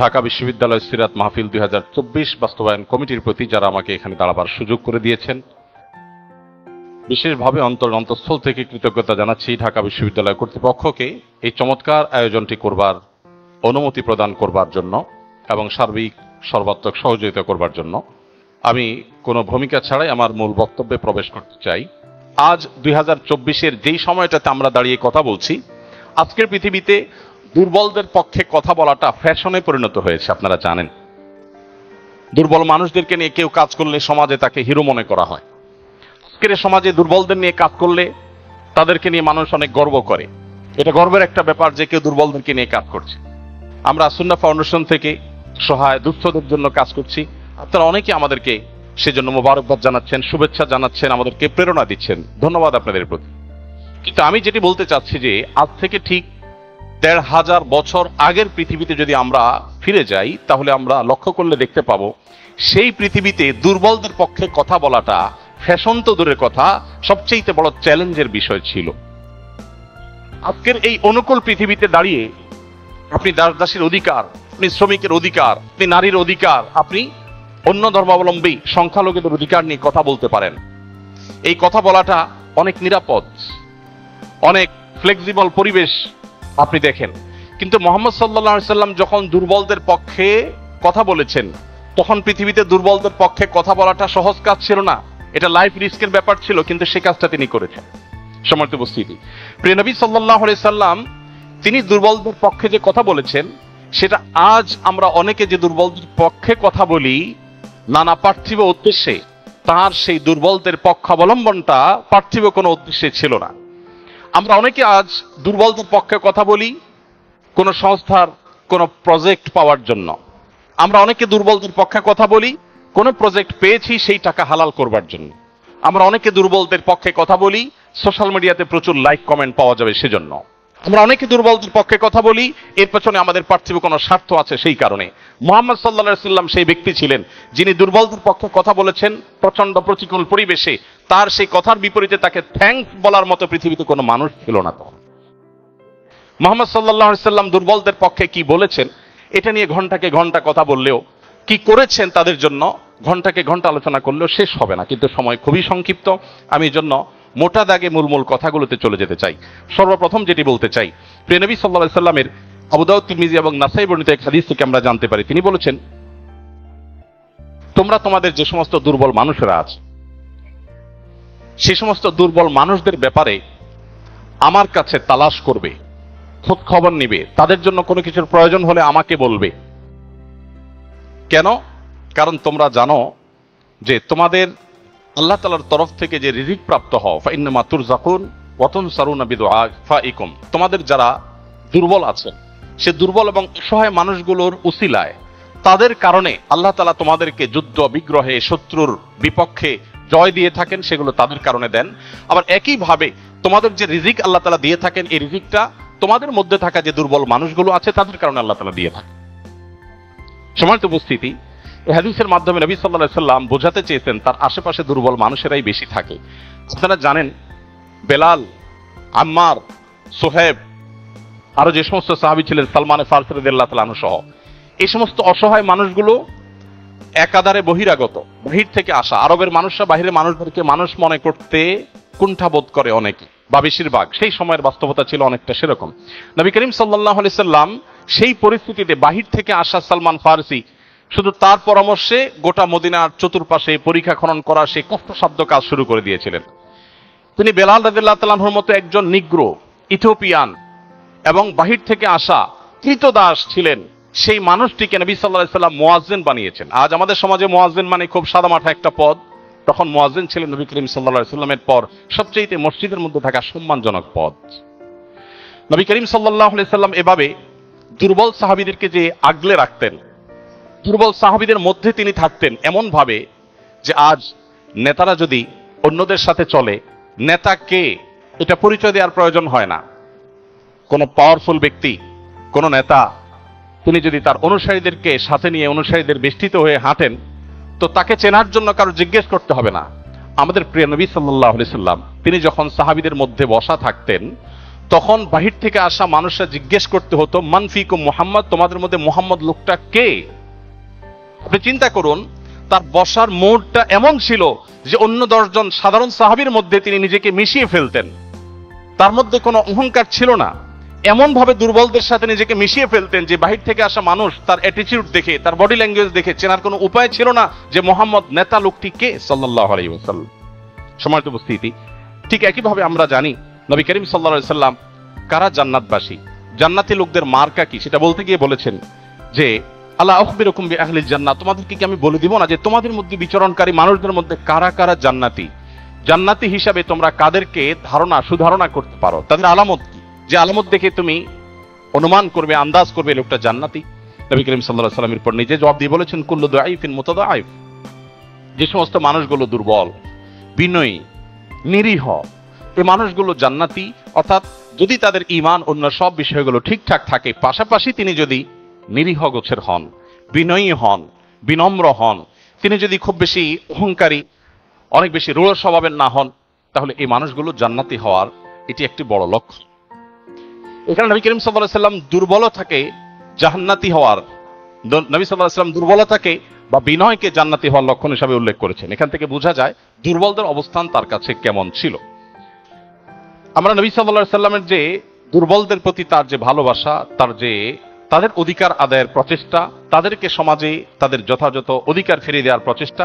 ঢাকা বিশ্ববিদ্যালয় সিরাত মাহফিল 2024 বাস্তবায়ন কমিটির প্রতি যারা আমাকে এখানে দাঁড়াবার সুযোগ করে দিয়েছেন, বিশেষভাবে অন্তঃস্থল থেকে কৃতজ্ঞতা জানাচ্ছি ঢাকা বিশ্ববিদ্যালয় কর্তৃপক্ষকে এই চমৎকার আয়োজনটি করবার অনুমতি প্রদান করবার জন্য এবং সার্বিক সর্বাত্মক সহযোগিতা করবার জন্য। আমি কোনো ভূমিকা ছাড়াই আমার মূল বক্তব্যে প্রবেশ করতে চাই। আজ 2024-এর যেই সময়টাতে আমরা দাঁড়িয়ে কথা বলছি, আজকের পৃথিবীতে দুর্বলদের পক্ষে কথা বলাটা ফ্যাশনে পরিণত হয়েছে। আপনারা জানেন, দুর্বল মানুষদেরকে নিয়ে কেউ কাজ করলে সমাজে তাকে হিরো মনে করা হয়। আজকের সমাজে দুর্বলদের নিয়ে কাজ করলে তাদেরকে নিয়ে মানুষ অনেক গর্ব করে। এটা গর্বের একটা ব্যাপার যে কেউ দুর্বলদেরকে নিয়ে কাজ করছে। আমরা সুন্নাহ ফাউন্ডেশন থেকে সহায় দুস্থদের জন্য কাজ করছি। আপনারা অনেকে আমাদেরকে সেজন্য মোবারকবাদ জানাচ্ছেন, শুভেচ্ছা জানাচ্ছেন, আমাদেরকে প্রেরণা দিচ্ছেন। ধন্যবাদ আপনাদের প্রতি। কিন্তু আমি যেটি বলতে চাচ্ছি যে আজ থেকে ঠিক ১৫০০ বছর আগের পৃথিবীতে যদি আমরা ফিরে যাই, তাহলে আমরা লক্ষ্য করলে দেখতে পাবো সেই পৃথিবীতে দুর্বলদের পক্ষে কথা বলাটা ফ্যাশন তো দূরের কথা, সবচেয়ে বড় চ্যালেঞ্জের বিষয় ছিল। আজকের এই অনুকূল পৃথিবীতে দাঁড়িয়ে আপনি দাস-দাসীর অধিকার, আপনি শ্রমিকের অধিকার, আপনি নারীর অধিকার, আপনি অন্য ধর্মাবলম্বী সংখ্যালঘুদের অধিকার নিয়ে কথা বলতে পারেন। এই কথা বলাটা অনেক নিরাপদ, অনেক ফ্লেক্সিবল পরিবেশ আপনি দেখেন। কিন্তু মুহাম্মদ সাল্লাল্লাহু আলাইহি সাল্লাম যখন দুর্বলদের পক্ষে কথা বলেছেন, তখন পৃথিবীতে দুর্বলদের পক্ষে কথা বলাটা সহজ কাজ ছিল না। এটা লাইফ রিস্কের ব্যাপার ছিল, কিন্তু সে কাজটা তিনি করেছেন। সম্মানিত উপস্থিতি, প্রিয় নবী সাল্লাল্লাহু আলাইহি সাল্লাম তিনি দুর্বলদের পক্ষে যে কথা বলেছেন, সেটা আজ আমরা অনেকে যে দুর্বলদের পক্ষে কথা বলি নানা পার্থিব উদ্দেশ্যে, তার সেই দুর্বলদের পক্ষাবলম্বনটা পার্থিব কোনো উদ্দেশ্যে ছিল না। আমরা অনেকে আজ দুর্বলদের পক্ষে কথা বলি কোন সংস্থার কোন প্রজেক্ট পাওয়ার জন্য। আমরা অনেকে দুর্বলদের পক্ষে কথা বলি কোন প্রজেক্ট পেয়েছি সেই টাকা হালাল করবার জন্য। আমরা অনেকে দুর্বলদের পক্ষে কথা বলি সোশ্যাল মিডিয়াতে প্রচুর লাইক কমেন্ট পাওয়া যাবে সেজন্য। আমরা অনেকে দুর্বলদের পক্ষে কথা বলি এর পেছনে আমাদের পার্থিব কোনো স্বার্থ আছে সেই কারণে। মুহাম্মদ সাল্লাল্লাহু আলাইহি সাল্লাম সেই ব্যক্তি ছিলেন যিনি দুর্বলদের পক্ষে কথা বলেছেন প্রচন্ড প্রতিকূল পরিবেশে। তার সেই কথার বিপরীতে তাকে থ্যাঙ্কস বলার মতো পৃথিবীতে কোনো মানুষ ছিল না। তখন মুহাম্মদ সাল্লাল্লাহু আলাইহি সাল্লাম দুর্বলদের পক্ষে কি বলেছেন এটা নিয়ে ঘন্টাকে ঘন্টা কথা বললেও, কি করেছেন তাদের জন্য ঘন্টাকে ঘন্টা আলোচনা করলেও শেষ হবে না। কিন্তু সময় খুবই সংক্ষিপ্ত, আমি এই জন্য মোটা দাগে মূল কথাগুলোতে চলে যেতে চাই। সর্বপ্রথম যেটি বলতে চাই, প্রিয় নবী সাল্লাল্লাহু আলাইহি সাল্লামের আবু দাউদ, তিরমিজি এবং নাসাই বর্ণিত এক হাদিস থেকে আমরা জানতে পারি, তিনি বলেছেন, তোমরা তোমাদের যে সমস্ত দুর্বল মানুষেরা আছে সে সমস্ত দুর্বল মানুষদের ব্যাপারে আমার কাছে তালাশ করবে, খোঁজ খবর নিবে, তাদের জন্য কোনো কিছুর প্রয়োজন হলে আমাকে বলবে। কেন? কারণ তোমরা জানো যে তোমাদের আল্লাহ তাআলার তরফ থেকে যে রিজিক প্রাপ্ত হও, ফাইন্নামা তুরজাকুন ওয়া তুনসারুনা বিদুআফাইকুম, তোমাদের যারা দুর্বল আছেন সে দুর্বল এবং অসহায় মানুষগুলোর উসিলায়, তাদের কারণে আল্লাহ তাআলা তোমাদেরকে যুদ্ধ বিগ্রহে শত্রুর বিপক্ষে জয় দিয়ে থাকেন, সেগুলো তাদের কারণে দেন। আবার একইভাবে তোমাদের যে রিজিক আল্লাহ তাআলা দিয়ে থাকেন, এই রিজিকটা তোমাদের মধ্যে থাকা যে দুর্বল মানুষগুলো আছে তাদের কারণে আল্লাহ তাআলা দিয়ে থাকেন। সম্মানিত উপস্থিতি, এই হাদিসের মাধ্যমে নবী সাল্লাল্লাহু আলাইহি সাল্লাম বোঝাতে চেয়েছেন তার আশেপাশে দুর্বল মানুষেরাই বেশি থাকে। আপনারা জানেন বেলাল, আম্মার, সোহেব, আরো যে সমস্ত সাহাবী ছিলেন, সালমান ফারসি রাদিয়াল্লাহু তাআলা আনহু সহ, এই সমস্ত অসহায় মানুষগুলো একাধারে বহিরাগত, বাহির থেকে আসা। আরবের মানুষরা বাহিরের মানুষদেরকে মানুষ মনে করতে কুণ্ঠাবোধ করে অনেকে, বা বেশিরভাগ। সেই সময়ের বাস্তবতা ছিল অনেকটা সেরকম। নবী করিম সাল্লাল্লাহু আলাইহি সাল্লাম সেই পরিস্থিতিতে বাহির থেকে আসা সালমান ফারসি শুধু তার পরামর্শে গোটা মদিনার চতুর্পাশে পরীক্ষা খনন করা সেই কষ্টসাধ্য কাজ শুরু করে দিয়েছিলেন। তিনি বেলাল রাদিয়াল্লাহু তাআলা আনহুর মতো একজন নিগ্রো, ইথিওপিয়ান এবং বাহির থেকে আসা কৃতদাস ছিলেন, সেই মানুষটিকে নবী সাল্লাল্লাহু আলাইহি সাল্লাম মুয়াজ্জিন বানিয়েছেন। আজ আমাদের সমাজে মুয়াজ্জিন মানে খুব সাদামাটা একটা পদ, তখন মুয়াজ্জিন ছিলেন নবী করিম সাল্লাল্লাহু আলাইহি সাল্লামের পর সবচেয়ে মসজিদের মধ্যে থাকা সম্মানজনক পদ। নবী করিম সাল্লাল্লাহু আলাইহি সাল্লাম এভাবে দুর্বল সাহাবীদেরকে যে আগলে রাখতেন, দুর্বল সাহাবীদের মধ্যে তিনি থাকতেন এমন ভাবে যে আজ নেতারা যদি অন্যদের সাথে চলে, নেতা কে এটা পরিচয় দেওয়ার প্রয়োজন হয় না। কোন পাওয়ারফুল ব্যক্তি, কোন নেতা, তিনি যদি তার অনুসারীদেরকে সাথে নিয়ে অনুসারীদের বেষ্টিত হয়ে হাঁটেন, তো তাকে চেনার জন্য কারো জিজ্ঞেস করতে হবে না। আমাদের প্রিয় নবী সাল্লাল্লাহু আলাইহি সাল্লাম তিনি যখন সাহাবীদের মধ্যে বসা থাকতেন, তখন বাহির থেকে আসা মানুষরা জিজ্ঞেস করতে হতো মানফিকুম মুহাম্মদ, তোমাদের মধ্যে মুহাম্মদ লোকটা কে? আপনি চিন্তা করুন, তার বসার মোড়টা এমন ছিল যে অন্য 10 জন সাধারণ সাহাবীর মধ্যে তিনি নিজেকে মিশিয়ে ফেলতেন। তার মধ্যে কোনো অহংকার ছিল না, এমন ভাবে দুর্বলদের সাথে নিজেকে মিশিয়ে ফেলতেন যে বাহির থেকে আসা মানুষ তার অ্যাটিটিউড দেখে, তার বডি ল্যাঙ্গুয়েজ দেখে চেনার কোনো উপায় ছিল না যে মোহাম্মদ নেতা লোকটি কে সাল্লাল্লাহু আলাইহি ওয়াসাল্লাম। সম্মানিত উপস্থিতি, ঠিক একইভাবে আমরা জানি নবী করিম সাল্লাল্লাহু আলাইহি ওয়াসাল্লাম কারা জান্নাতবাসী, জান্নাতি লোকদের মার্কা কি সেটা বলতে গিয়ে বলেছেন যে আলা আখবিরুকুম বিআহলিল জান্নাহ, তোমাদেরকে কি আমি বলে দিব না যে তোমাদের মধ্যে বিচরণকারী মানুষদের মধ্যে কারা কারা জান্নাতি। জান্নাতি হিসাবে তোমরা কাদেরকে সুধারণা করতে পারো, তাদের আলামত কি, যে আলামত দেখে তুমি অনুমান করবে, আন্দাজ করবে লোকটা জান্নাতি। নবী করিম সাল্লাল্লাহু আলাইহি ওয়াসাল্লাম এরপর নিজে জবাব দিয়ে বলেছেন কুল্লু দাঈফিন মুতাদাঈফ, যে সমস্ত মানুষগুলো দুর্বল, বিনয়ী, নিরীহ, এই মানুষগুলো জান্নাতি। অর্থাৎ যদি তাদের ঈমান অন্য সব বিষয়গুলো ঠিকঠাক থাকে, পাশাপাশি তিনি যদি নিরীহ গোছের হন, বিনয়ী হন, বিনম্র হন, তিনি যদি খুব বেশি অহংকারী, অনেক বেশি রূঢ় স্বভাবের না হন, তাহলে এই মানুষগুলো জান্নাতি হওয়ার এটি একটি বড় লক্ষ্য। এখানে নবী করিম সাল্লাল্লাহু আলাইহি ওয়াসাল্লাম দুর্বলতাকে জান্নাতি হওয়ার, নবী সাল্লাল্লাহু আলাইহি ওয়াসাল্লাম দুর্বলতাকে বা বিনয়কে জান্নাতি হওয়ার লক্ষণ হিসাবে উল্লেখ করেছেন। এখান থেকে বোঝা যায় দুর্বলদের অবস্থান তার কাছে কেমন ছিল। আমরা নবী সাল্লাল্লাহু আলাইহি ওয়াসাল্লামের যে দুর্বলদের প্রতি তার যে ভালোবাসা, তাদের অধিকার আদায়ের প্রচেষ্টা, তাদেরকে সমাজে তাদের যথাযথ অধিকার ফিরিয়ে দেওয়ার প্রচেষ্টা,